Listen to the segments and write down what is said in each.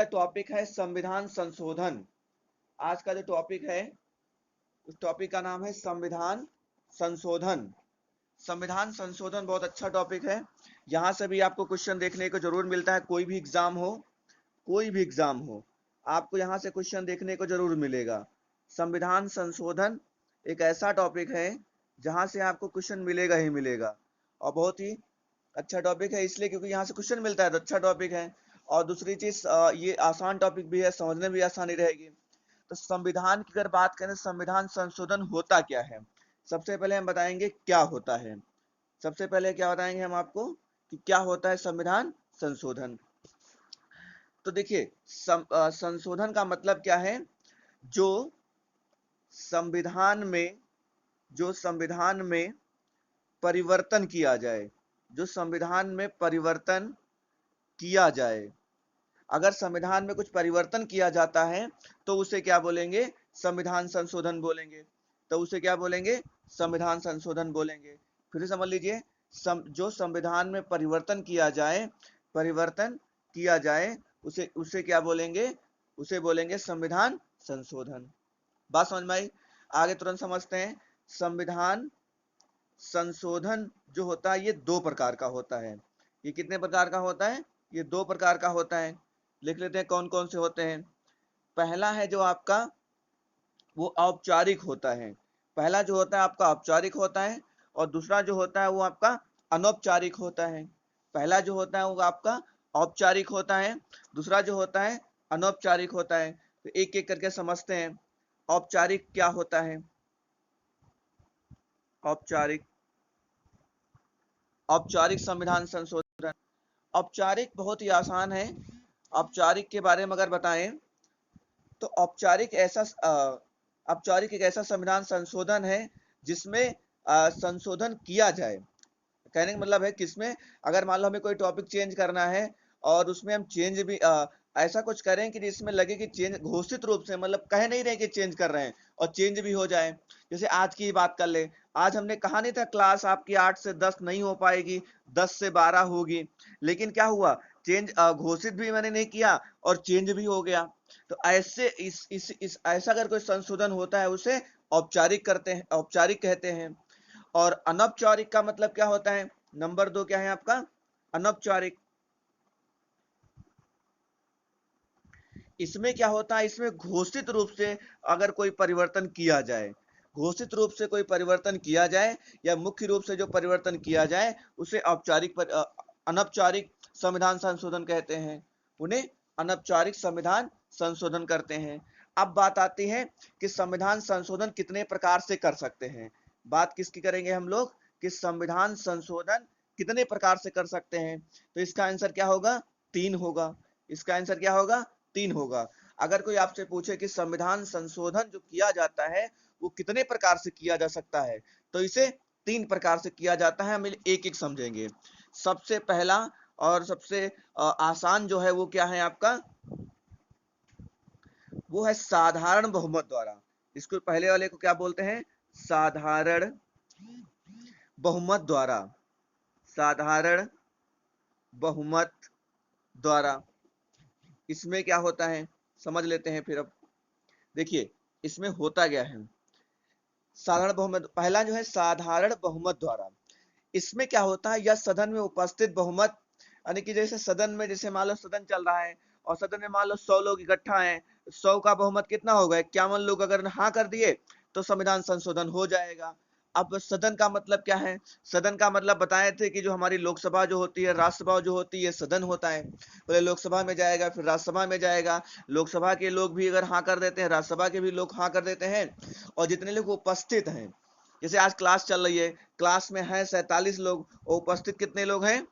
का टॉपिक है संविधान संशोधन। आज का जो टॉपिक है उस टॉपिक का नाम है संविधान संशोधन। संविधान संशोधन बहुत अच्छा टॉपिक है। यहाँ से भी आपको क्वेश्चन देखने को जरूर मिलता है, कोई भी एग्जाम हो, कोई भी एग्जाम हो, आपको यहाँ से क्वेश्चन देखने को जरूर मिलेगा। संविधान संशोधन एक ऐसा टॉपिक है जहाँ से आपको क्वेश्चन मिलेगा ही मिलेगा, और बहुत ही अच्छा टॉपिक है इसलिए क्योंकि यहाँ से क्वेश्चन मिलता है तो अच्छा टॉपिक है। और दूसरी चीज ये आसान टॉपिक भी है, समझने में भी आसानी रहेगी। तो संविधान की अगर बात करें, संविधान संशोधन होता क्या है, सबसे पहले हम बताएंगे क्या होता है। सबसे पहले क्या बताएंगे हम आपको कि क्या होता है संविधान संशोधन। तो देखिए संशोधन का मतलब क्या है, जो संविधान में जो संविधान में परिवर्तन किया जाए, जो संविधान में परिवर्तन किया जाए। अगर संविधान में कुछ परिवर्तन किया जाता है तो उसे क्या बोलेंगे, संविधान संशोधन बोलेंगे। तो उसे क्या बोलेंगे, संविधान संशोधन बोलेंगे। फिर से समझ लीजिए, जो संविधान में परिवर्तन किया जाए, परिवर्तन किया जाए, उसे उसे क्या बोलेंगे, उसे बोलेंगे संविधान संशोधन। बात समझ में आई? आगे तुरंत समझते हैं। संविधान संशोधन जो होता है ये दो प्रकार का होता है। ये कितने प्रकार का होता है, ये दो प्रकार का होता है। लिख लेते हैं कौन कौन से होते हैं। पहला है जो आपका वो औपचारिक होता है। पहला जो होता है आपका औपचारिक होता है, और दूसरा जो होता है वो आपका अनौपचारिक होता है। पहला जो होता है वो आपका औपचारिक होता है, दूसरा जो होता है अनौपचारिक होता है। तो एक एक करके समझते हैं। औपचारिक क्या होता है, औपचारिक, औपचारिक संविधान संशोधन। औपचारिक बहुत ही आसान है। औपचारिक के बारे में अगर बताएं तो औपचारिक एक ऐसा संविधान संशोधन है जिसमें संशोधन किया जाए। कहने का मतलब है किसमें, अगर मान लो हमें कोई टॉपिक चेंज करना है और उसमें हम चेंज भी ऐसा कुछ करें कि जिसमें लगे कि चेंज घोषित रूप से, मतलब कह नहीं रहे कि चेंज कर रहे हैं और चेंज भी हो जाए। जैसे आज की बात कर ले, आज हमने कहा नहीं था क्लास आपकी 8 से 10 नहीं हो पाएगी, 10 से 12 होगी, लेकिन क्या हुआ, चेंज घोषित भी मैंने नहीं किया और चेंज भी हो गया। तो ऐसे इस ऐसा अगर कोई संशोधन होता है उसे औपचारिक करते हैं, औपचारिक कहते हैं। और अनौपचारिक का मतलब क्या होता है, नंबर 2 क्या है आपका, अनौपचारिक। इसमें क्या होता है, इसमें घोषित रूप से अगर कोई परिवर्तन किया जाए, घोषित रूप से कोई परिवर्तन किया जाए या मुख्य रूप से जो परिवर्तन किया जाए उसे अनौपचारिक संविधान संशोधन कहते हैं। उन्हें अनौपचारिक संविधान संशोधन करते हैं। अब बात आती है कि संविधान संशोधन कितने प्रकार से कर सकते हैं। बात किसकी करेंगे हम लोग, कि संविधान संशोधन कितने प्रकार से कर सकते हैं। तो इसका आंसर क्या होगा, 3 होगा। इसका आंसर क्या होगा, 3 होगा। अगर कोई आपसे पूछे कि संविधान संशोधन जो किया जाता है वो कितने प्रकार से किया जा सकता है, तो इसे 3 प्रकार से किया जाता है। हम एक एक समझेंगे। सबसे पहला और सबसे आसान जो है वो क्या है आपका, वो है साधारण बहुमत द्वारा। इसको पहले वाले को क्या बोलते हैं, साधारण बहुमत द्वारा, साधारण बहुमत द्वारा। इसमें क्या होता है समझ लेते हैं। फिर अब देखिए इसमें होता क्या है। साधारण बहुमत, पहला जो है साधारण बहुमत द्वारा, इसमें क्या होता है, यह सदन में उपस्थित बहुमत, यानी कि जैसे सदन में, जैसे मान लो सदन चल रहा है और सदन में मान लो 100 लोग इकट्ठा हैं, 100 का बहुमत कितना होगा, 51 लोग अगर हाँ कर दिए तो संविधान संशोधन हो जाएगा। अब सदन का मतलब क्या है, सदन का मतलब बताए थे कि जो हमारी लोकसभा जो होती है, राज्यसभा जो होती है, सदन होता है। पहले लोकसभा में जाएगा फिर राज्यसभा में जाएगा, लोकसभा के लोग भी अगर हाँ कर देते हैं, राज्यसभा के भी लोग हाँ कर देते हैं, और जितने लोग उपस्थित हैं, जैसे आज क्लास चल रही है, क्लास में है 47 लोग और उपस्थित कितने लोग हैं,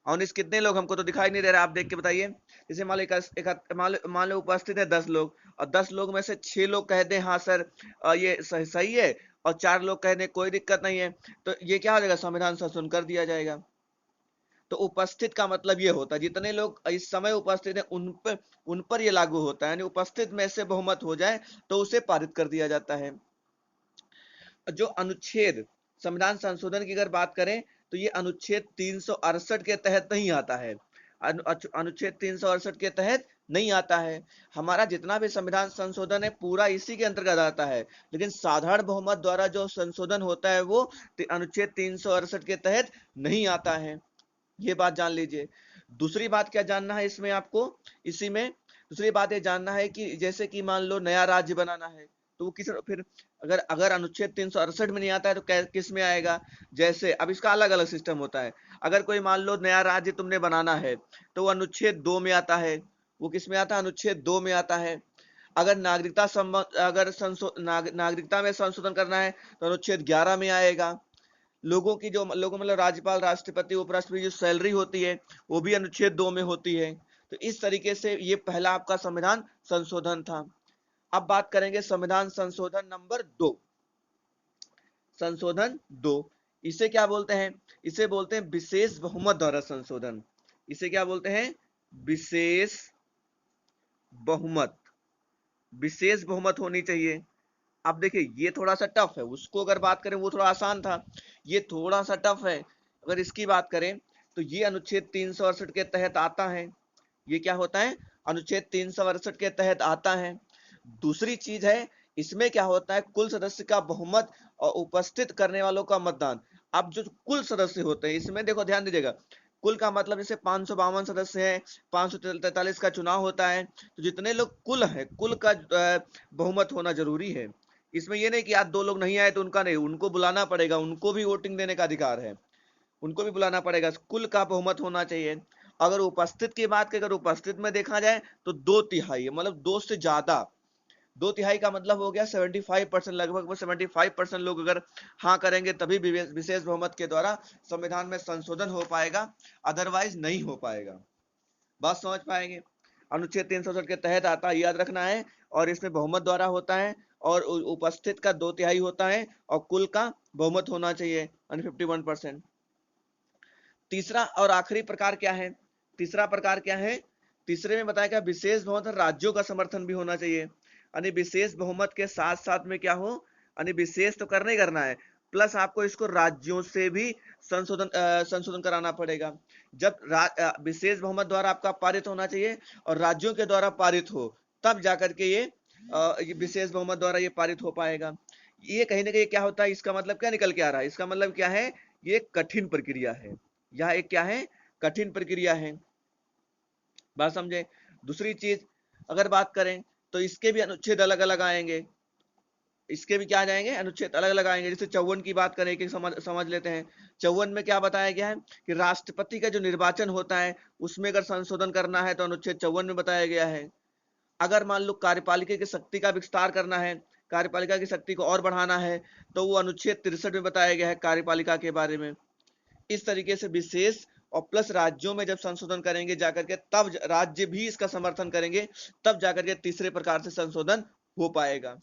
और कितने लोग हमको तो दिखाई नहीं दे रहा, आप देख के बताइए। जैसे मान लो उपस्थित है 10 लोग, और 10 लोग में से 6 लोग कह दें हाँ सर ये सही है, और 4 लोग कह दें कोई दिक्कत नहीं है, तो ये क्या हो जाएगा, संविधान संशोधन कर दिया जाएगा। तो उपस्थित का मतलब ये होता है जितने लोग इस समय उपस्थित हैं उन पर ये लागू होता है, यानी उपस्थित में से बहुमत हो जाए तो उसे पारित कर दिया जाता है। जो अनुच्छेद, संविधान संशोधन की अगर बात करें तो ये अनुच्छेद 368 के तहत नहीं आता है। अनुच्छेद 368 के तहत नहीं आता है। हमारा जितना भी संविधान संशोधन है पूरा इसी के अंतर्गत आता है, लेकिन साधारण बहुमत द्वारा जो संशोधन होता है वो अनुच्छेद 368 के तहत नहीं आता है। ये बात जान लीजिए। दूसरी बात क्या जानना है इसमें आपको, इसी में दूसरी बात ये जानना है कि जैसे कि मान लो नया राज्य बनाना है तो वो किस फिर अगर अगर अनुच्छेद 368 में नहीं आता है तो किस में आएगा। जैसे अब इसका अलग अलग सिस्टम होता है। अगर कोई मान लो नया राज्य तुमने बनाना है तो वो अनुच्छेद 2 में आता है। वो किस में आता है? अनुच्छेद 2 में आता है। अगर नागरिकता संबंध अगर नागरिकता में संशोधन करना है तो अनुच्छेद 11 में आएगा। लोगों मतलब राज्यपाल, राष्ट्रपति, उपराष्ट्रपति जो सैलरी होती है वो भी अनुच्छेद 2 में होती है। तो इस तरीके से ये पहला आपका संविधान संशोधन था। अब बात करेंगे संविधान संशोधन नंबर 2। संशोधन 2 इसे क्या बोलते हैं? इसे बोलते हैं विशेष बहुमत द्वारा संशोधन। इसे क्या बोलते हैं? विशेष बहुमत। विशेष बहुमत होनी चाहिए। अब देखिए ये थोड़ा सा टफ है, उसको अगर बात करें वो थोड़ा आसान था, ये थोड़ा सा टफ है। अगर इसकी बात करें तो ये अनुच्छेद 368 के तहत आता है। ये क्या होता है? अनुच्छेद 368 के तहत आता है। दूसरी चीज है, इसमें क्या होता है? कुल सदस्य का बहुमत और उपस्थित करने वालों का मतदान। अब जो कुल सदस्य होते हैं इसमें देखो ध्यान दीजिएगा, कुल का मतलब जैसे 552 सदस्य हैं, 543 का चुनाव होता है, तो जितने लोग कुल है कुल का बहुमत होना जरूरी है। इसमें ये नहीं कि आज 2 लोग नहीं आए तो उनका नहीं, उनको बुलाना पड़ेगा, उनको भी वोटिंग देने का अधिकार है, उनको भी बुलाना पड़ेगा। कुल का बहुमत होना चाहिए। अगर उपस्थित की बात करें, अगर उपस्थित में देखा जाए तो 2/3 मतलब 2 से ज्यादा, 2/3 का मतलब हो गया 75%, लगभग 75% लोग अगर हाँ करेंगे तभी विशेष बहुमत के द्वारा संविधान में संशोधन हो पाएगा, अदरवाइज नहीं हो पाएगा। बात समझ पाएंगे? अनुच्छेद 367 के तहत आता है, याद रखना है, और इसमें बहुमत द्वारा होता है और उपस्थित का 2/3 होता है और कुल का बहुमत होना चाहिए यानी 51%। तीसरा और आखिरी प्रकार क्या है? तीसरा प्रकार क्या है? तीसरे में बताया गया विशेष बहुमत राज्यों का समर्थन भी होना चाहिए। यानी विशेष बहुमत के साथ साथ में क्या हो, यानी विशेष तो करना ही करना है, प्लस आपको इसको राज्यों से भी संशोधन कराना पड़ेगा। जब विशेष बहुमत द्वारा आपका पारित होना चाहिए और राज्यों के द्वारा पारित हो, तब जाकर के ये विशेष बहुमत द्वारा ये पारित हो पाएगा। ये कहीं ना कहीं क्या होता है, इसका मतलब क्या निकल के आ रहा है? इसका मतलब क्या है? ये कठिन प्रक्रिया है। यह एक क्या है? कठिन प्रक्रिया है। बात समझे? दूसरी चीज अगर बात करें तो इसके भी अनुच्छेद अलग अलग आएंगे। इसके भी क्या आ जाएंगे? अनुच्छेद अलग अलग आएंगे। जैसे 54 की बात करें, एक समझ लेते हैं। 54 में क्या बताया गया है कि राष्ट्रपति का जो निर्वाचन होता है उसमें अगर संशोधन करना है तो अनुच्छेद 54 में बताया गया है। अगर मान लो कार्यपालिका की शक्ति का विस्तार करना है, कार्यपालिका की शक्ति को और बढ़ाना है, तो वो अनुच्छेद 63 में बताया गया है कार्यपालिका के बारे में। इस तरीके से विशेष और प्लस राज्यों में जब संशोधन करेंगे जाकर के, तब राज्य भी इसका समर्थन करेंगे, तब जाकर के तीसरे प्रकार से संशोधन हो पाएगा।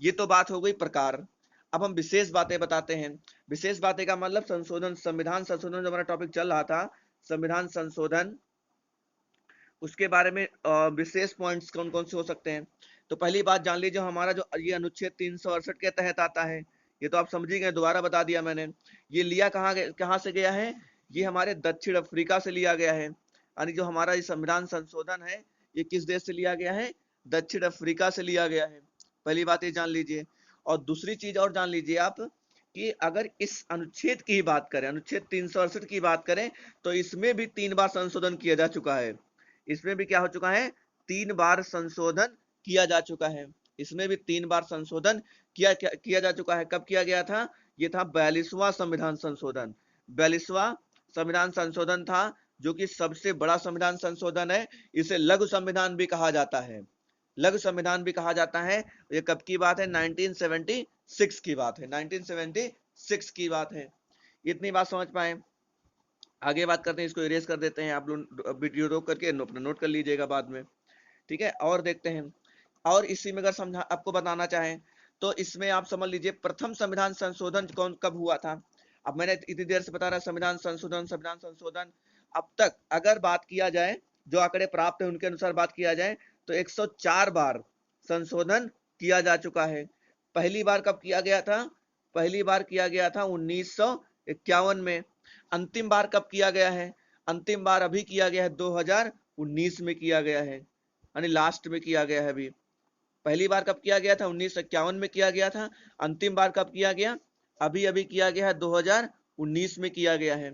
ये तो बात हो गई प्रकार। अब हम विशेष बातें बताते हैं। विशेष बातें का मतलब संशोधन, संविधान संशोधन जो हमारा टॉपिक चल रहा था, संविधान संशोधन, उसके बारे में विशेष पॉइंट्स कौन कौन से हो सकते हैं। तो पहली बात जान लीजिए, हमारा जो ये अनुच्छेद 368 के तहत आता है, ये तो आप समझ ही गए, दोबारा बता दिया मैंने। ये लिया कहाँ से गया है? ये हमारे दक्षिण अफ्रीका से लिया गया है। यानी जो हमारा ये संविधान संशोधन है ये किस देश से लिया गया है? दक्षिण अफ्रीका से लिया गया है। पहली बात ये जान लीजिए। और दूसरी चीज और जान लीजिए आप कि अगर इस अनुच्छेद की बात करें, अनुच्छेद 368 की बात करें, तो इसमें भी 3 बार संशोधन किया जा चुका है। इसमें भी क्या हो चुका है? 3 बार संशोधन किया जा चुका है। इसमें भी 3 बार संशोधन किया जा चुका है। कब किया गया था? ये था 42वां संविधान संशोधन। 42वां संविधान संशोधन था, जो कि सबसे बड़ा संविधान संशोधन है। इसे लघु संविधान भी कहा जाता है। लघु संविधान भी कहा जाता है। ये कब की बात है? 1976 की बात है। 1976 की बात है। इतनी बात समझ पाए? आगे बात करते हैं, इसको इरेज कर देते हैं, आप लोग वीडियो रोक करके अपना नोट कर लीजिएगा बाद में, ठीक है। और देखते हैं, और इसी में अगर समझा आपको बताना चाहें तो इसमें आप समझ लीजिए प्रथम संविधान संशोधन कौन कब हुआ था। अब मैंने इतनी देर से बता रहा संविधान संशोधन अब तक अगर बात किया जाए, जो आंकड़े प्राप्त है उनके अनुसार बात किया जाए तो 104 बार संशोधन किया जा चुका है। पहली बार कब किया गया था? पहली बार किया गया था 1951 में। अंतिम बार कब किया गया है? अंतिम बार अभी किया गया है 2019 में किया गया है, यानी लास्ट में किया गया है अभी। पहली बार कब किया गया था? 1951 में किया गया था। अंतिम बार कब किया गया? अभी अभी किया गया है, 2019 में किया गया है।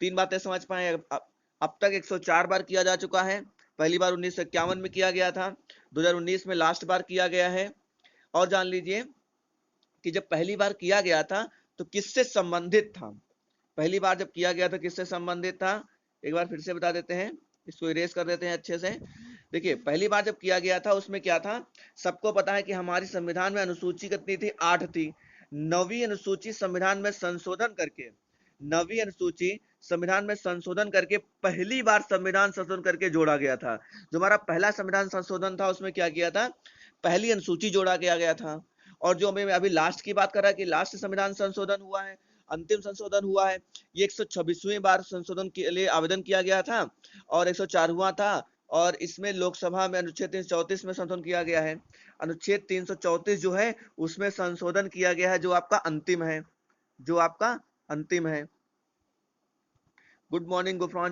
तीन बातें समझ पाए? अब तक 104 बार किया जा चुका है। पहली बार 1951 में किया गया था, 2019 में लास्ट बार किया गया है। और जान लीजिए कि जब पहली बार किया गया था तो किससे संबंधित था? पहली बार जब किया गया था किससे संबंधित था? एक बार फिर से बता देते हैं, इसको इरेज कर देते हैं अच्छे से। देखिए, पहली बार जब किया गया था उसमें क्या था? सबको पता है कि हमारी संविधान में अनुसूची कितनी थी? 8 थी। नवीं अनुसूची संविधान में संशोधन करके, नवीं अनुसूची संविधान में संशोधन करके पहली बार संविधान संशोधन करके जोड़ा गया था। जो हमारा पहला संविधान संशोधन था उसमें क्या किया था? पहली अनुसूची जोड़ा गया था। और जो हमें अभी लास्ट की बात कर रहा है कि लास्ट संविधान संशोधन हुआ है, अंतिम संशोधन हुआ है, ये 126वीं बार संशोधन के लिए आवेदन किया गया था और 104वां था। और इसमें लोकसभा में अनुच्छेद 334 में संशोधन किया गया है। अनुच्छेद 334 जो है उसमें संशोधन किया गया है, जो आपका अंतिम है, जो आपका अंतिम है। Good morning Gufran